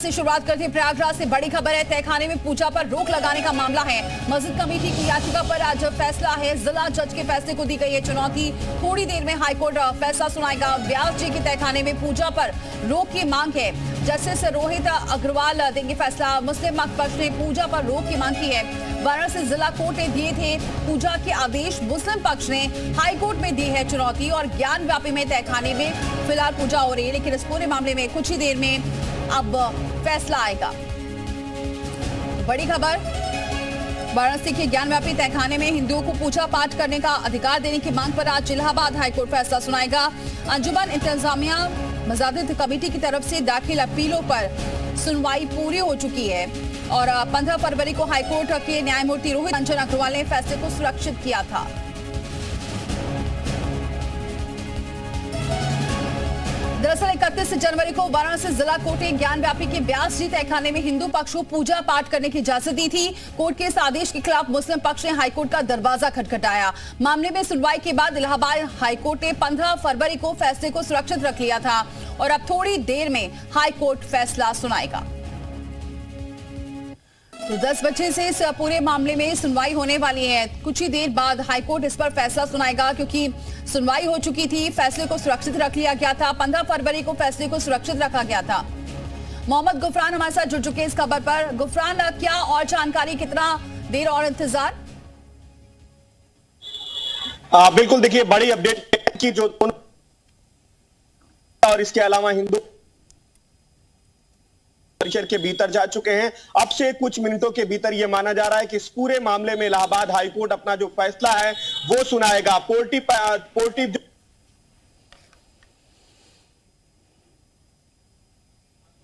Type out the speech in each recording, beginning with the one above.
से शुरुआत करते हैं प्रयागराज से। बड़ी खबर है, तहखाने में पूजा पर रोक लगाने का मामला है। मस्जिद कमेटी की याचिका पर आज फैसला है। जिला जज के फैसले को दी गई है चुनौती। थोड़ी देर में हाईकोर्ट फैसला सुनाएगा। व्यास जी के तहखाने में पूजा पर रोक की मांग है। जस्टिस रोहित अग्रवाल देंगे फैसला। मुस्लिम पक्ष ने पूजा पर रोक की मांग की है। वाराणसी जिला कोर्ट ने दिए थे पूजा के आदेश। मुस्लिम पक्ष ने हाईकोर्ट में दी है चुनौती और ज्ञान व्यापी में तहखाने में फिलहाल पूजा हो रही है, लेकिन इस पूरे मामले में कुछ ही देर में अब फैसला आएगा। बड़ी खबर, वाराणसी के ज्ञानव्यापी तहखाने में हिंदुओं को पूजा पाठ करने का अधिकार देने की मांग पर आज इलाहाबाद हाईकोर्ट फैसला सुनाएगा। अंजुमन इंतजामिया मजादिद कमेटी की तरफ से दाखिल अपीलों पर सुनवाई पूरी हो चुकी है और 15 फरवरी को हाईकोर्ट के न्यायमूर्ति रोहित रंजन अग्रवाल ने फैसले को सुरक्षित किया था। दरअसल 31 जनवरी को वाराणसी जिला कोर्ट ने ज्ञान व्यापी के व्यास जी तहखाने में हिंदू पक्ष को पूजा पाठ करने की इजाजत दी थी। कोर्ट के इस आदेश के खिलाफ मुस्लिम पक्ष ने हाईकोर्ट का दरवाजा खटखटाया। मामले में सुनवाई के बाद इलाहाबाद हाईकोर्ट ने 15 फरवरी को फैसले को सुरक्षित रख लिया था और अब थोड़ी देर में हाईकोर्ट फैसला सुनाएगा। तो 10 बजे से इस पूरे मामले में सुनवाई होने वाली है। कुछ ही देर बाद हाईकोर्ट इस पर फैसला सुनाएगा, क्योंकि सुनवाई हो चुकी थी। फैसले को सुरक्षित रख लिया गया था। 15 फरवरी को फैसले को सुरक्षित रखा गया था। मोहम्मद गुफरान हमारे साथ जुड़ चुके हैं इस खबर पर। गुफरान, क्या और जानकारी, कितना देर और इंतजार? बिल्कुल, देखिए बड़ी अपडेट की जो और इसके अलावा हिंदू परिसर के भीतर जा चुके हैं। अब से कुछ मिनटों के भीतर यह माना जा रहा है कि इस पूरे मामले में इलाहाबाद हाईकोर्ट अपना जो फैसला है वो सुनाएगा। पोर्टी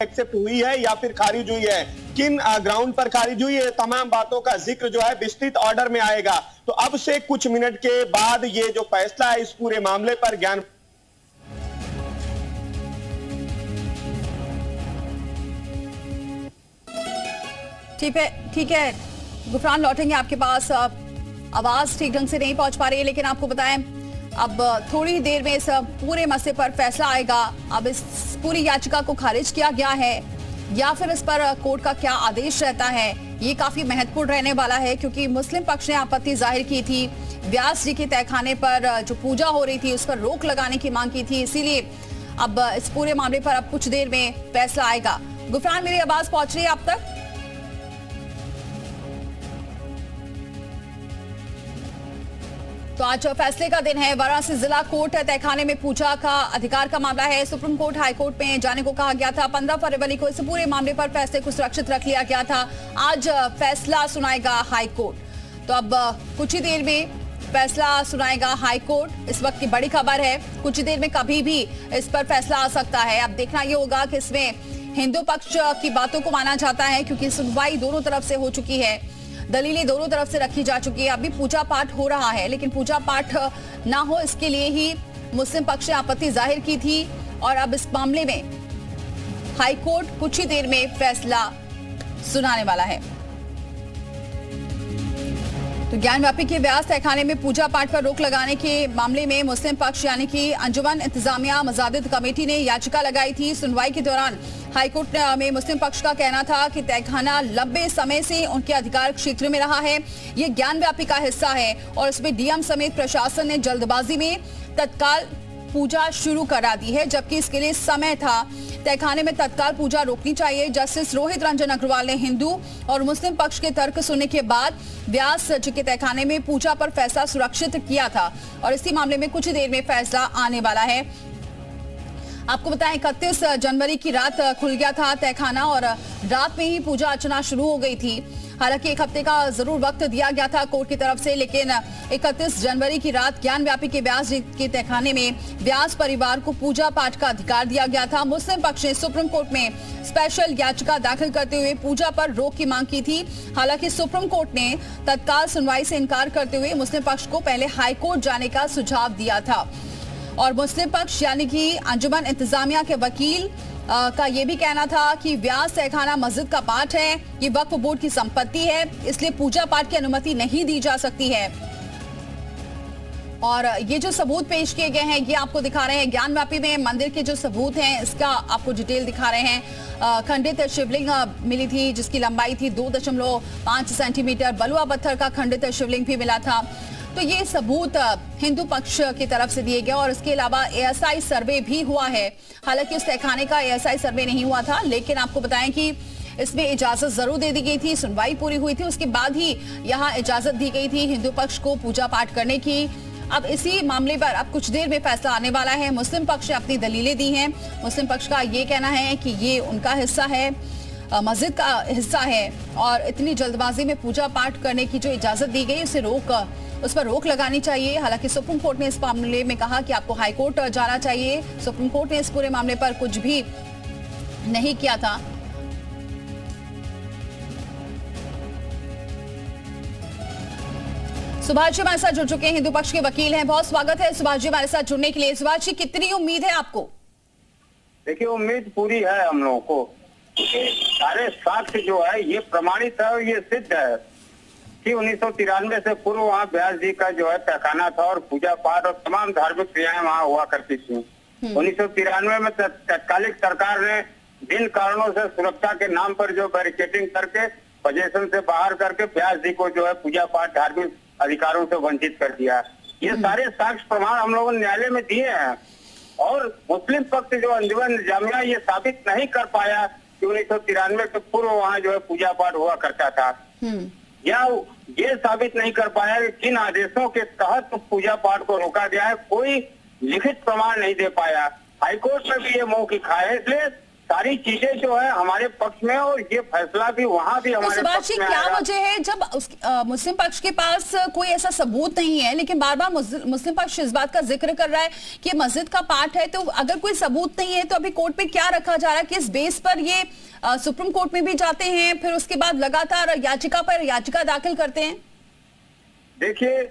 एक्सेप्ट हुई है या फिर खारिज हुई है, किन ग्राउंड पर खारिज हुई है, तमाम बातों का जिक्र जो है विस्तृत ऑर्डर में आएगा। तो अब से कुछ मिनट के बाद ये जो फैसला है इस पूरे मामले पर ज्ञान ठीक है गुफरान, लौटेंगे आपके पास। आवाज ठीक ढंग से नहीं पहुंच पा रही है, लेकिन आपको बताएं अब थोड़ी देर में इस पूरे मसले पर फैसला आएगा। अब इस पूरी याचिका को खारिज किया गया है या फिर इस पर कोर्ट का क्या आदेश रहता है, ये काफी महत्वपूर्ण रहने वाला है, क्योंकि मुस्लिम पक्ष ने आपत्ति जाहिर की थी। व्यास जी के तहखाने पर जो पूजा हो रही थी उस पर रोक लगाने की मांग की थी, इसीलिए अब इस पूरे मामले पर अब कुछ देर में फैसला आएगा। गुफरान, मेरी आवाज पहुंच रही है आप तक? तो आज फैसले का दिन है। वाराणसी जिला कोर्ट तहखाने में पूजा का अधिकार का मामला है। सुप्रीम कोर्ट हाई कोर्ट में जाने को कहा गया था। 15 फरवरी को इस पूरे मामले पर फैसले को सुरक्षित रख लिया गया था। आज फैसला सुनाएगा हाई कोर्ट। तो अब कुछ ही देर में फैसला सुनाएगा हाई कोर्ट। इस वक्त की बड़ी खबर है, कुछ ही देर में कभी भी इस पर फैसला आ सकता है। अब देखना यह होगा कि इसमें हिंदू पक्ष की बातों को माना जाता है, क्योंकि सुनवाई दोनों तरफ से हो चुकी है, दलीलें दोनों तरफ से रखी जा चुकी है। अभी पूजा पाठ हो रहा है, लेकिन पूजा पाठ ना हो इसके लिए ही मुस्लिम पक्ष ने आपत्ति जाहिर की थी और अब इस मामले में हाईकोर्ट कुछ ही देर में फैसला सुनाने वाला है। तो ज्ञानव्यापी के व्यास तहखाने में पूजा पाठ पर रोक लगाने के मामले में मुस्लिम पक्ष यानी कि अंजुमन इंतजामिया मजादिद कमेटी ने याचिका लगाई थी। सुनवाई के दौरान हाईकोर्ट में मुस्लिम पक्ष का कहना था कि तहखाना लंबे समय से उनके अधिकार क्षेत्र में रहा है, ये ज्ञानव्यापी का हिस्सा है और इसमें डीएम समेत प्रशासन ने जल्दबाजी में तत्काल पूजा शुरू करा दी है, जबकि इसके लिए समय था। तहखाने में तत्काल पूजा रोकनी चाहिए। जस्टिस रोहित रंजन अग्रवाल ने हिंदू और मुस्लिम पक्ष के तर्क सुनने के बाद व्यास जी के तहखाने में पूजा पर फैसला सुरक्षित किया था और इसी मामले में कुछ देर में फैसला आने वाला है। आपको बताएं 31 जनवरी की रात खुल गया था तहखाना और रात में ही पूजा अर्चना शुरू हो गई थी। हालांकि एक हफ्ते का जरूर वक्त दिया गया था कोर्ट की तरफ से, लेकिन 31 जनवरी की रात ज्ञानव्यापी के व्यास जी के तहखाने में व्यास परिवार को पूजा पाठ का अधिकार दिया गया था। मुस्लिम पक्ष ने सुप्रीम कोर्ट में स्पेशल याचिका दाखिल करते हुए पूजा पर रोक की मांग की थी। हालांकि सुप्रीम कोर्ट ने तत्काल सुनवाई से इनकार करते हुए मुस्लिम पक्ष को पहले हाईकोर्ट जाने का सुझाव दिया था और मुस्लिम पक्ष यानी कि अंजुमन इंतजामिया के वकील का यह भी कहना था कि व्यास तहखाना मस्जिद का पार्ट है, ये वक्फ बोर्ड की संपत्ति है, इसलिए पूजा पाठ की अनुमति नहीं दी जा सकती है। और ये जो सबूत पेश किए गए हैं ये आपको दिखा रहे हैं। ज्ञानव्यापी में मंदिर के जो सबूत हैं इसका आपको डिटेल दिखा रहे हैं। खंडित शिवलिंग मिली थी जिसकी लंबाई थी 2.5 सेंटीमीटर। बलुआ पत्थर का खंडित शिवलिंग भी मिला था। तो ये सबूत हिंदू पक्ष की तरफ से दिए गए और इसके अलावा एएसआई सर्वे भी हुआ है। हालांकि उस तहखाने का एएसआई सर्वे नहीं हुआ था, लेकिन आपको बताएं कि इसमें इजाजत जरूर दे दी गई थी। सुनवाई पूरी हुई थी, उसके बाद ही यहाँ इजाजत दी गई थी हिंदू पक्ष को पूजा पाठ करने की। अब इसी मामले पर अब कुछ देर में फैसला आने वाला है। मुस्लिम पक्ष ने अपनी दलीलें दी हैं। मुस्लिम पक्ष का ये कहना है कि ये उनका हिस्सा है, मस्जिद का हिस्सा है और इतनी जल्दबाजी में पूजा पाठ करने की जो इजाजत दी गई उस पर रोक लगानी चाहिए। हालांकि सुप्रीम कोर्ट ने इस मामले में कहा कि आपको हाई कोर्ट जाना चाहिए। सुप्रीम कोर्ट ने इस पूरे मामले पर कुछ भी नहीं किया था। सुभाष जी हमारे साथ जुड़ चुके हैं, हिंदू पक्ष के वकील हैं। बहुत स्वागत है सुभाष जी हमारे साथ जुड़ने के लिए। सुभाष जी, कितनी उम्मीद है आपको? देखिए, उम्मीद पूरी है हम लोगों को। सारे साक्ष्य जो है ये प्रमाणित है और ये सिद्ध है कि 1993 से पूर्व वहाँ व्यास जी का जो है तहखाना था और पूजा पाठ और तमाम धार्मिक क्रियाएं वहाँ हुआ करती थी। 1993 में तत्कालिक सरकार ने जिन कारणों से सुरक्षा के नाम पर जो बैरिकेडिंग करके पोजीशन से बाहर करके व्यास जी को जो है पूजा पाठ धार्मिक अधिकारों से वंचित कर दिया। ये सारे साक्ष्य प्रमाण हम लोगों ने न्यायालय में दिए हैं और मुस्लिम पक्ष जो अंजुमन इंतजामिया ये साबित नहीं कर पाया कि 1993 के पूर्व वहाँ जो है पूजा पाठ हुआ करता था, या ये साबित नहीं कर पाया कि किन आदेशों के तहत पूजा पाठ को रोका गया है। कोई लिखित प्रमाण नहीं दे पाया। हाईकोर्ट में भी ये मौखिक खाया है। इसलिए सारी चीजें जो है हमारे पक्ष में और ये फैसला भी वहाँ भी हमारे पक्ष में क्या वजह है जब मुस्लिम पक्ष के पास कोई ऐसा सबूत नहीं है, लेकिन बार बार मुस्लिम पक्ष इस बात का जिक्र कर रहा है कि मस्जिद का पाठ है, तो अगर कोई सबूत नहीं है तो अभी कोर्ट पे क्या रखा जा रहा है? किस बेस पर ये सुप्रीम कोर्ट में भी जाते हैं, फिर उसके बाद लगातार याचिका पर याचिका दाखिल करते हैं? देखिए,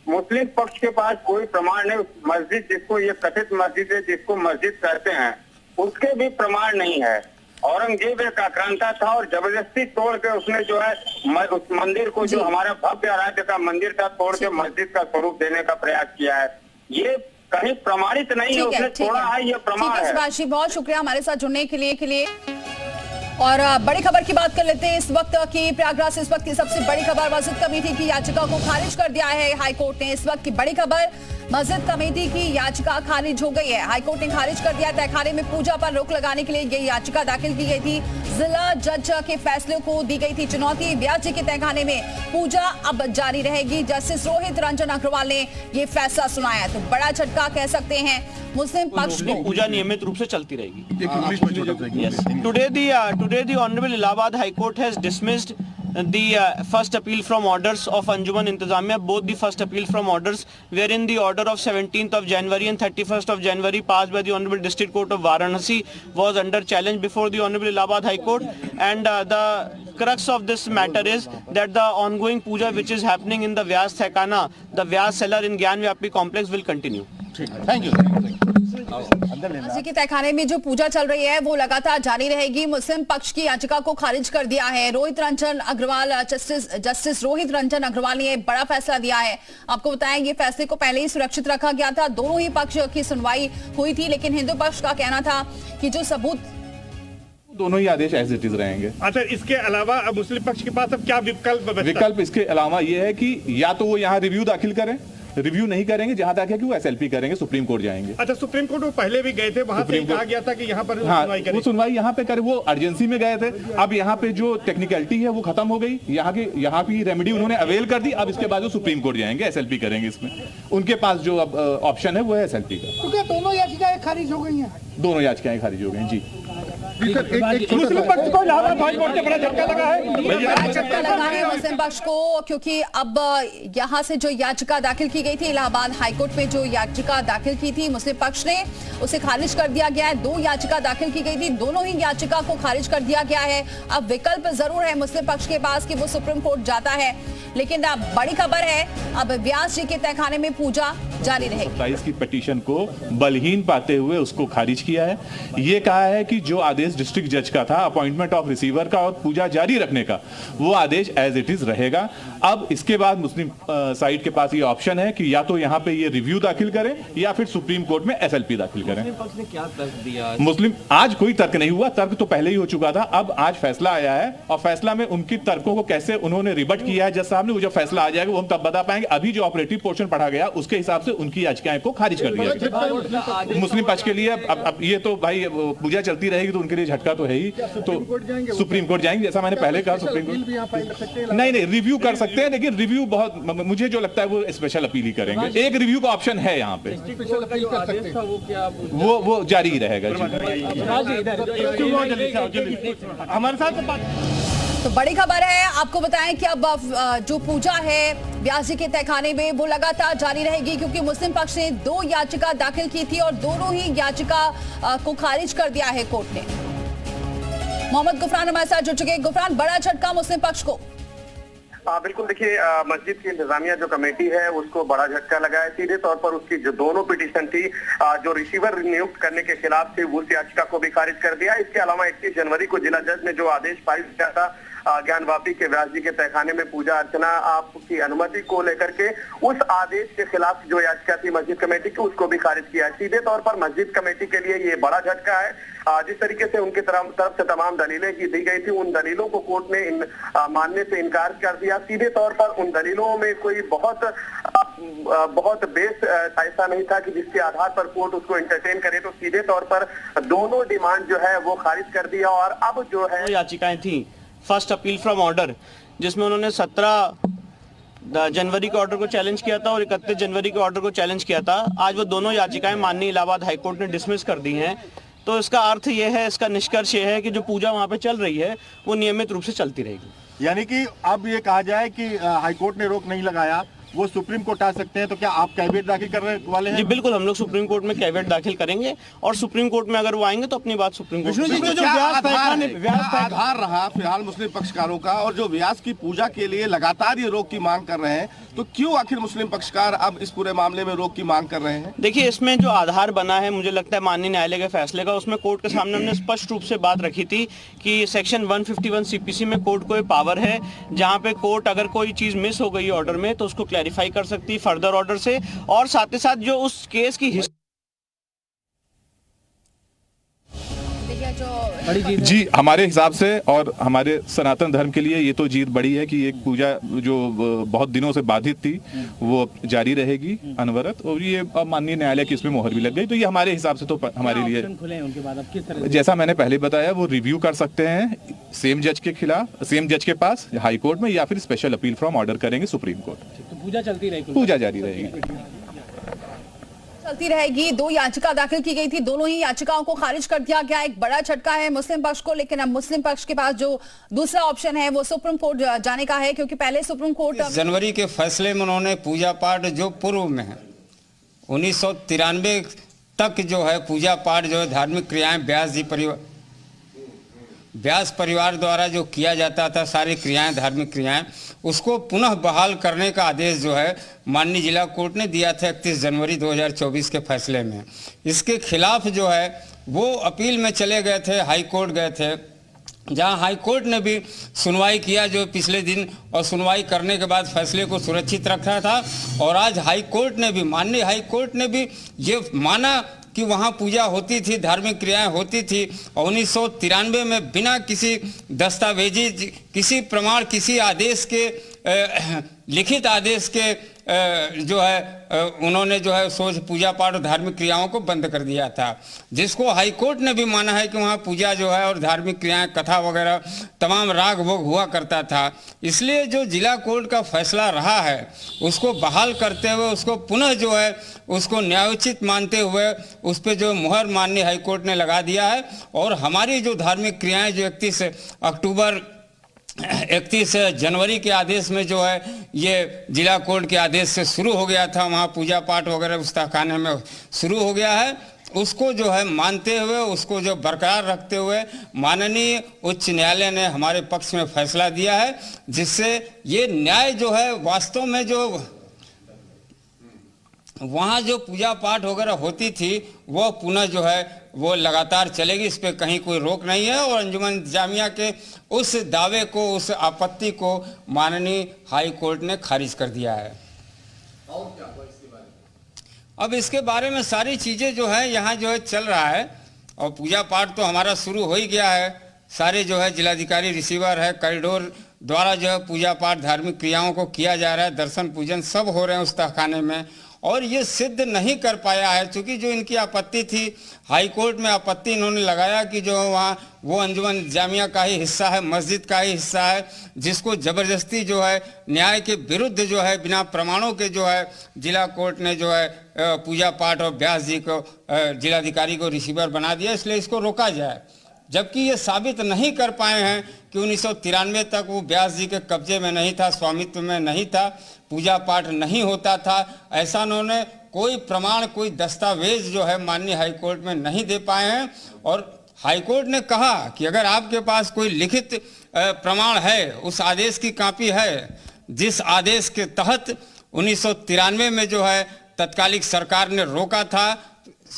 मुस्लिम पक्ष के पास कोई प्रमाण नहीं। मस्जिद जिसको ये कथित मस्जिद है, जिसको मस्जिद कहते हैं, उसके भी प्रमाण नहीं है। औरंगजेब एक आक्रांता था और जबरदस्ती तोड़ के उसने जो है उस मंदिर को, जो हमारा भव्य आराध्य का मंदिर था, तोड़ के मस्जिद का स्वरूप देने का प्रयास किया है। ये कहीं प्रमाणित नहीं है, उसने तोड़ा है, ये प्रमाण है। सुभाष जी, बहुत शुक्रिया हमारे साथ जुड़ने के लिए। और बड़ी खबर की बात कर लेते हैं इस वक्त की। प्रयागराज से इस वक्त की सबसे बड़ी खबर, मस्जिद कमेटी की याचिका को खारिज कर दिया है हाईकोर्ट ने। इस वक्त की बड़ी खबर, मस्जिद कमेटी की याचिका खारिज हो गई है। हाईकोर्ट ने खारिज कर दिया। तहखाने में पूजा पर रोक लगाने के लिए ये याचिका दाखिल की गई थी। जिला जज के फैसले को दी गई थी चुनौती। व्यास जी के तहखाने में पूजा अब जारी रहेगी। जस्टिस रोहित रंजन अग्रवाल ने ये फैसला सुनाया। तो बड़ा झटका कह सकते हैं मुस्लिम पक्ष को। पूजा नियमित रूप से चलती रहेगी। Today the Honorable Allahabad High Court has dismissed the first appeal from orders of Anjuman Intizamiya, both the first appeal from orders, wherein the order of 17th of January and 31st of January passed by the Honorable District Court of Varanasi was under challenge before the Honorable Allahabad High Court, and the crux of this matter is that the ongoing puja which is happening in the Vyas Tehkhana, the Vyas cellar in Gyanvyapi complex will continue. Thank you. मस्जिद के तहखाने में जो पूजा चल रही है वो लगातार जारी रहेगी। मुस्लिम पक्ष की याचिका को खारिज कर दिया है रोहित रंजन अग्रवाल। जस्टिस रोहित रंजन अग्रवाल ने बड़ा फैसला दिया है। आपको बताएं, ये फैसले को पहले ही सुरक्षित रखा गया था। दोनों ही पक्ष की सुनवाई हुई थी, लेकिन हिंदू पक्ष का कहना था कि जो सबूत, दोनों ही आदेश एज इट इज रहेंगे। अच्छा, इसके अलावा अब मुस्लिम पक्ष के पास अब क्या विकल्प इसके अलावा ये है कि या तो वो यहाँ रिव्यू दाखिल करें, रिव्यू नहीं करेंगे, जहां तक है कि वो एसएलपी करेंगे, सुप्रीम कोर्ट जाएंगे। अच्छा, सुप्रीम कोर्ट वो पहले भी गए थे, वहां से कहा गया था कि यहाँ पर सुनवाई करें। वो सुनवाई यहाँ पे करे, वो अर्जेंसी में गए थे। अब यहाँ पे जो टेक्निकलिटी है वो खत्म हो गई। यहाँ की रेमेडी उन्होंने अवेल कर दी। अब इसके बाद वो सुप्रीम कोर्ट जाएंगे, एसएलपी करेंगे। इसमें उनके पास जो अब ऑप्शन है वो है एसएलपी का। क्योंकि दोनों याचिकाएं खारिज हो गई हैं। दोनों याचिकाएं खारिज हो गई जी। मुस्लिम पक्ष को इलाहाबाद हाई कोर्ट ने बड़ा झटका लगा है। बड़ा झटका लगा है मुस्लिम पक्ष को, क्योंकि अब यहाँ से जो याचिका दाखिल की गई थी इलाहाबाद हाईकोर्ट में, जो याचिका दाखिल की थी मुस्लिम पक्ष ने, उसे खारिज कर दिया गया है। 2 याचिका दाखिल की गई थी, दोनों ही याचिका को खारिज कर दिया गया है। अब विकल्प जरूर है मुस्लिम पक्ष के पास कि वो सुप्रीम कोर्ट जाता है, लेकिन अब बड़ी खबर है, अब व्यास जी के तहखाने में पूजा जारी रहेगी। 27 की पिटीशन को बलहीन पाते हुए उसको खारिज किया है। ये कहा है कि जो आदेश डिस्ट्रिक्ट जज का था अपॉइंटमेंट ऑफ रिसीवर का और पूजा जारी रखने का, वो आदेश एज इट इज रहेगा। अब इसके बाद मुस्लिम साइड के पास ये ऑप्शन है कि या तो यहाँ पे ये रिव्यू दाखिल करें या फिर सुप्रीम कोर्ट में SLP दाखिल करें। क्या तर्क दिया? मुस्लिम आज कोई तर्क नहीं हुआ, तर्क तो पहले ही हो चुका था। अब आज फैसला आया है और फैसला में उनकी तर्कों को कैसे उन्होंने रिबट किया है जज साहब ने, वो जो फैसला आ जाएगा वो हम तब बता पाएंगे। अभी जो ऑपरेटिव पोर्शन पढ़ा गया उसके हिसाब से उनकी याचिकाएं को खारिज कर दिया गया। मुस्लिम पक्ष के लिए अब ये तो भाई पूजा चलती रहेगी तो उनके लिए झटका तो है ही, तो सुप्रीम कोर्ट जाएंगे जैसा मैंने पहले कहा। सुप्रीम कोर्ट नहीं रिव्यू कर सकते हैं, लेकिन रिव्यू बहुत मुझे जो लगता है वो स्पेशल अपील ही करेंगे। एक रिव्यू का ऑप्शन है यहाँ पे, वो जारी ही रहेगा। हमारे साथ तो बड़ी खबर है, आपको बताएं कि अब जो पूजा है व्यास जी के तहखाने में वो लगातार जारी रहेगी, क्योंकि मुस्लिम पक्ष ने 2 याचिका दाखिल की थी और दोनों ही याचिका को खारिज कर दिया है कोर्ट ने। मोहम्मद गुफरान हमारे साथ जुड़ चुके हैं। गुफरान, बड़ा झटका मुस्लिम पक्ष को। बिल्कुल, देखिए मस्जिद की इंतजामिया जो कमेटी है उसको बड़ा झटका लगा है। सीधे तौर पर उसकी जो दोनों पिटीशन थी जो रिसीवर नियुक्त करने के खिलाफ थी उस याचिका को भी खारिज कर दिया। इसके अलावा 31 जनवरी को जिला जज ने जो आदेश पारित किया था ज्ञानवापी के व्यास जी के तहखाने में पूजा अर्चना आपकी अनुमति को लेकर के, उस आदेश के खिलाफ जो याचिका थी मस्जिद कमेटी की उसको भी खारिज किया है। सीधे तौर पर मस्जिद कमेटी के लिए ये बड़ा झटका है। जिस तरीके से उनके तरफ से तमाम दलीलें की दी गई थी, उन दलीलों को कोर्ट ने मानने से इनकार कर दिया। सीधे तौर पर उन दलीलों में कोई बहुत बेस ऐसा नहीं था कि जिसके आधार पर कोर्ट उसको एंटरटेन करे, तो सीधे तौर पर दोनों डिमांड जो है वो खारिज कर दिया। और अब जो है याचिकाएं थी फर्स्ट अपील फ्रॉम ऑर्डर, जिसमें उन्होंने 17 जनवरी के ऑर्डर को चैलेंज किया था और 31 जनवरी के ऑर्डर को चैलेंज किया था। आज वो दोनों याचिकाएं माननीय इलाहाबाद हाईकोर्ट ने डिसमिस कर दी हैं। तो इसका अर्थ ये है, इसका निष्कर्ष ये है कि जो पूजा वहां पे चल रही है वो नियमित रूप से चलती रहेगी। यानी कि अब ये कहा जाए कि हाईकोर्ट ने रोक नहीं लगाया, वो सुप्रीम कोर्ट आ सकते हैं, तो क्या आप कैविएट दाखिल करने वाले हैं? जी बिल्कुल, हम लोग सुप्रीम कोर्ट में कैविएट दाखिल करेंगे और सुप्रीम कोर्ट में अगर वो आएंगे तो अपनी बात सुप्रीम कोर्ट में। जो आधार रहा फिलहाल मुस्लिम पक्षकारों का, और जो व्यास की पूजा के लिए लगातार ये रोक की मांग कर रहे हैं, तो क्यों आखिर मुस्लिम पक्षकार अब इस पूरे मामले में रोक की मांग कर रहे हैं? देखिए, इसमें जो आधार बना है, मुझे लगता है माननीय न्यायालय के फैसले का, उसमें कोर्ट के सामने हमने स्पष्ट रूप से बात रखी थी कि सेक्शन 151 CPC में कोर्ट को ये पावर है, जहां पे कोर्ट अगर कोई चीज मिस हो गई ऑर्डर में तो उसको क्लैरिफाई कर सकती है फर्दर ऑर्डर से, और साथ ही साथ जो उस केस की जी हमारे हिसाब से और हमारे सनातन धर्म के लिए ये तो जीत बड़ी है कि एक पूजा जो बहुत दिनों से बाधित थी वो जारी रहेगी अनवरत, और ये माननीय न्यायालय की इसमें मोहर भी लग गई। तो ये हमारे हिसाब से तो हमारे लिए उनके बाद अब किस तरह, जैसा मैंने पहले बताया, वो रिव्यू कर सकते हैं सेम जज के खिलाफ, सेम जज के पास हाई कोर्ट में, या फिर स्पेशल अपील फ्रॉम ऑर्डर करेंगे सुप्रीम कोर्ट। तो पूजा चलती रहेगी, पूजा जारी रहेगी, चलती रहेगी। 2 याचिका दाखिल की गई थी, दोनों ही याचिकाओं को खारिज कर दिया गया। एक बड़ा झटका है मुस्लिम पक्ष को, लेकिन अब मुस्लिम पक्ष के पास जो दूसरा ऑप्शन है वो सुप्रीम कोर्ट जाने का है, क्योंकि पहले सुप्रीम कोर्ट जनवरी के फैसले में उन्होंने पूजा पाठ जो पूर्व में है 1993 तक जो है पूजा पाठ जो है धार्मिक क्रियाएं व्यास परिवार द्वारा जो किया जाता था, सारी क्रियाएं धार्मिक क्रियाएं, उसको पुनः बहाल करने का आदेश जो है माननीय जिला कोर्ट ने दिया था 31 जनवरी 2024 के फैसले में। इसके खिलाफ जो है वो अपील में चले गए थे, हाई कोर्ट गए थे, जहां हाई कोर्ट ने भी सुनवाई किया जो पिछले दिन, और सुनवाई करने के बाद फैसले को सुरक्षित रखा था। और आज हाई कोर्ट ने भी, माननीय हाई कोर्ट ने भी ये माना कि वहाँ पूजा होती थी, धार्मिक क्रियाएं होती थी, और 1993 में बिना किसी दस्तावेजी, किसी प्रमाण, किसी आदेश के लिखित आदेश के जो है उन्होंने जो है सोच पूजा पाठ और धार्मिक क्रियाओं को बंद कर दिया था, जिसको हाई कोर्ट ने भी माना है कि वहाँ पूजा जो है और धार्मिक क्रियाएं, कथा वगैरह तमाम राग भोग हुआ करता था। इसलिए जो जिला कोर्ट का फैसला रहा है उसको बहाल करते हुए, उसको पुनः जो है उसको न्यायोचित मानते हुए उस पर जो मुहर माननीय हाई कोर्ट ने लगा दिया है। और हमारी जो धार्मिक क्रियाएं जो 31 जनवरी के आदेश में जो है ये जिला कोर्ट के आदेश से शुरू हो गया था, वहाँ पूजा पाठ वगैरह उस तहखाने में शुरू हो गया है। उसको जो है मानते हुए, उसको जो बरकरार रखते हुए माननीय उच्च न्यायालय ने हमारे पक्ष में फैसला दिया है, जिससे ये न्याय जो है वास्तव में जो वहाँ जो पूजा पाठ वगैरह होती थी वो पुनः जो है वो लगातार चलेगी, इस पर कहीं कोई रोक नहीं है। और अंजुमन इंतजामिया के उस दावे को, उस आपत्ति को माननीय हाई कोर्ट ने खारिज कर दिया है। अब इसके बारे में सारी चीज़ें जो है यहाँ जो है चल रहा है, और पूजा पाठ तो हमारा शुरू हो ही गया है। सारे जो है जिलाधिकारी रिसीवर है, कॉरिडोर द्वारा जो है पूजा पाठ धार्मिक क्रियाओं को किया जा रहा है, दर्शन पूजन सब हो रहे हैं उस तहखाने में। और ये सिद्ध नहीं कर पाया है, क्योंकि जो इनकी आपत्ति थी, हाई कोर्ट में आपत्ति इन्होंने लगाया कि जो वहाँ वो अंजुमन जामिया का ही हिस्सा है, मस्जिद का ही हिस्सा है, जिसको ज़बरदस्ती जो है न्याय के विरुद्ध जो है बिना प्रमाणों के जो है जिला कोर्ट ने जो है पूजा पाठ और व्यास जी को जिलाधिकारी को रिसीवर बना दिया, इसलिए इसको रोका जाए। जबकि ये साबित नहीं कर पाए हैं कि 1993 तक वो व्यास जी के कब्जे में नहीं था, स्वामित्व में नहीं था, पूजा पाठ नहीं होता था, ऐसा उन्होंने कोई प्रमाण, कोई दस्तावेज जो है माननीय हाईकोर्ट में नहीं दे पाए हैं। और हाईकोर्ट ने कहा कि अगर आपके पास कोई लिखित प्रमाण है, उस आदेश की कॉपी है जिस आदेश के तहत 1993 में जो है तत्कालिक सरकार ने रोका था,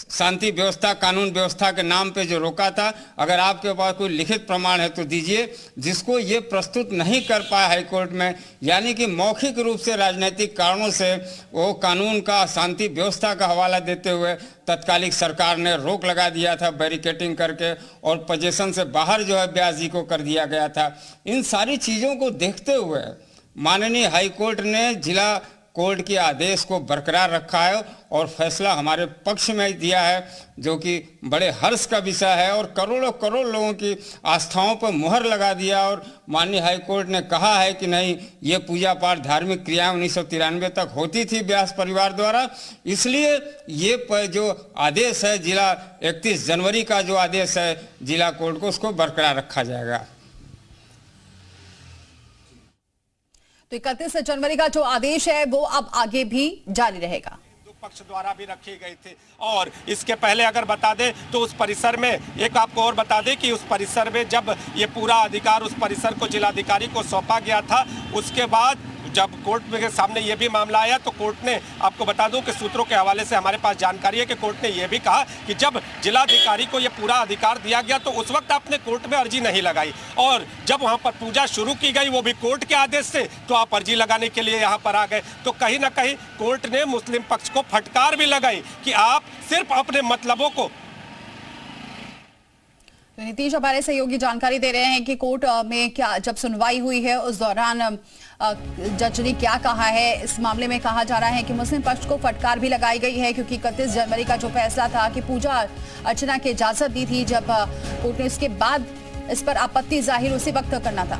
शांति व्यवस्था, कानून व्यवस्था के नाम पे जो रोका था, अगर आपके पास कोई लिखित प्रमाण है तो दीजिए। जिसको ये प्रस्तुत नहीं कर पाया हाईकोर्ट में, यानी कि मौखिक रूप से राजनीतिक कारणों से वो कानून का, शांति व्यवस्था का हवाला देते हुए तत्कालिक सरकार ने रोक लगा दिया था बैरिकेटिंग करके, और पोजीशन से बाहर जो है व्यास जी को कर दिया गया था। इन सारी चीज़ों को देखते हुए माननीय हाईकोर्ट ने जिला कोर्ट के आदेश को बरकरार रखा है और फैसला हमारे पक्ष में दिया है, जो कि बड़े हर्ष का विषय है और करोड़ों करोड़ लोगों की आस्थाओं पर मुहर लगा दिया। और माननीय हाईकोर्ट ने कहा है कि नहीं, ये पूजा पाठ धार्मिक क्रियाएं 1993 तक होती थी व्यास परिवार द्वारा, इसलिए ये जो आदेश है जिला 31 जनवरी का जो आदेश है जिला कोर्ट को, उसको बरकरार रखा जाएगा। तो 31 जनवरी का जो आदेश है वो अब आगे भी जारी रहेगा। पक्ष द्वारा भी रखे गए थे। और इसके पहले अगर बता दें तो उस परिसर में एक आपको और बता दें कि उस परिसर में जब ये पूरा अधिकार उस परिसर को जिलाधिकारी को सौंपा गया था, उसके बाद जब कोर्ट के सामने ये भी मामला आया तो कोर्ट ने, आपको बता दूं कि सूत्रों के हवाले से हमारे पास जानकारी है कि कोर्ट ने यह भी कहा कि जब जिलाधिकारी को ये पूरा अधिकार दिया गया तो उस वक्त आपने कोर्ट में अर्जी नहीं लगाई, और जब वहां पर पूजा शुरू की गई वो भी कोर्ट के आदेश से, तो आप अर्जी लगाने के लिए यहां पर आ गए। तो कहीं ना कहीं कोर्ट ने मुस्लिम पक्ष को फटकार भी लगाई कि आप सिर्फ अपने मतलबों को। नीतीश हमारे सहयोगी जानकारी दे रहे हैं कि कोर्ट में क्या जब सुनवाई हुई है उस दौरान जज ने क्या कहा है। इस मामले में कहा जा रहा है कि मुस्लिम पक्ष को फटकार भी लगाई गई है, क्योंकि 31 जनवरी का जो फैसला था कि पूजा अर्चना की इजाजत दी थी, जब कोर्ट ने इसके बाद इस पर आपत्ति जाहिर उसी वक्त करना था।